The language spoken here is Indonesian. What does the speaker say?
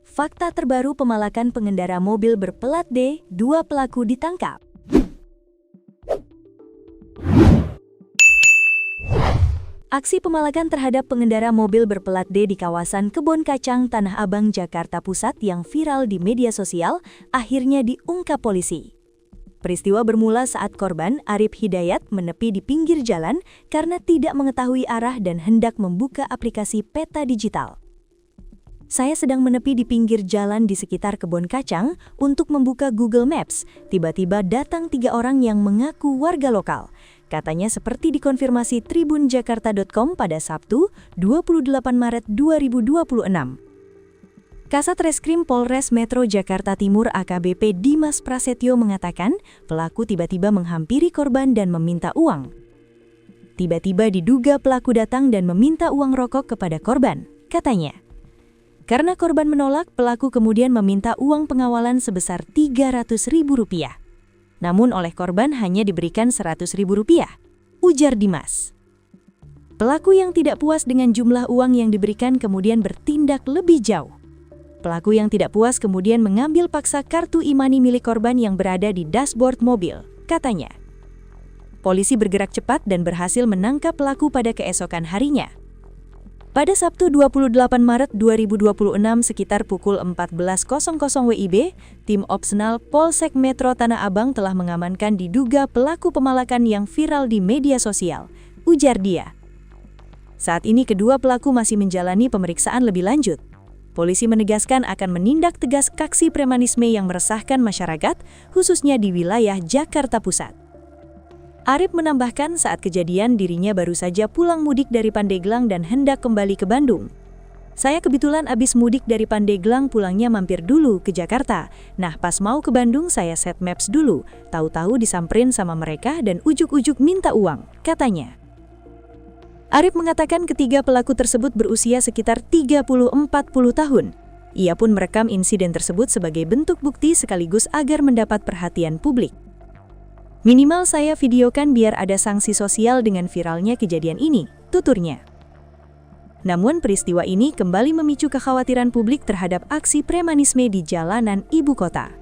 Fakta terbaru pemalakan pengendara mobil berplat D, 2 pelaku ditangkap. Aksi pemalakan terhadap pengendara mobil berplat D di kawasan Kebon Kacang, Tanah Abang, Jakarta Pusat yang viral di media sosial akhirnya diungkap polisi. Peristiwa bermula saat korban, Arif Hidayat, menepi di pinggir jalan karena tidak mengetahui arah dan hendak membuka aplikasi peta digital. Saya sedang menepi di pinggir jalan di sekitar Kebon Kacang untuk membuka Google Maps. Tiba-tiba datang 3 orang yang mengaku warga lokal. Katanya seperti dikonfirmasi tribunjakarta.com pada Sabtu, 28 Maret 2026. Kasat Reskrim Polres Metro Jakarta Timur AKBP Dimas Prasetyo mengatakan pelaku tiba-tiba menghampiri korban dan meminta uang. Tiba-tiba diduga pelaku datang dan meminta uang rokok kepada korban, katanya. Karena korban menolak, pelaku kemudian meminta uang pengawalan sebesar Rp300.000. Namun oleh korban hanya diberikan Rp100.000, ujar Dimas. Pelaku yang tidak puas dengan jumlah uang yang diberikan kemudian bertindak lebih jauh. Pelaku yang tidak puas kemudian mengambil paksa kartu e-money milik korban yang berada di dashboard mobil, katanya. Polisi bergerak cepat dan berhasil menangkap pelaku pada keesokan harinya. Pada Sabtu 28 Maret 2026 sekitar pukul 14.00 WIB, tim Opsenal Polsek Metro Tanah Abang telah mengamankan diduga pelaku pemalakan yang viral di media sosial, ujar dia. Saat ini kedua pelaku masih menjalani pemeriksaan lebih lanjut. Polisi menegaskan akan menindak tegas aksi premanisme yang meresahkan masyarakat, khususnya di wilayah Jakarta Pusat. Arif menambahkan saat kejadian dirinya baru saja pulang mudik dari Pandeglang dan hendak kembali ke Bandung. Saya kebetulan abis mudik dari Pandeglang pulangnya mampir dulu ke Jakarta. Nah pas mau ke Bandung saya set maps dulu, tahu-tahu disamperin sama mereka dan ujuk-ujuk minta uang, katanya. Arif mengatakan ketiga pelaku tersebut berusia sekitar 30-40 tahun. Ia pun merekam insiden tersebut sebagai bentuk bukti sekaligus agar mendapat perhatian publik. Minimal saya videokan biar ada sanksi sosial dengan viralnya kejadian ini, tuturnya. Namun peristiwa ini kembali memicu kekhawatiran publik terhadap aksi premanisme di jalanan ibu kota.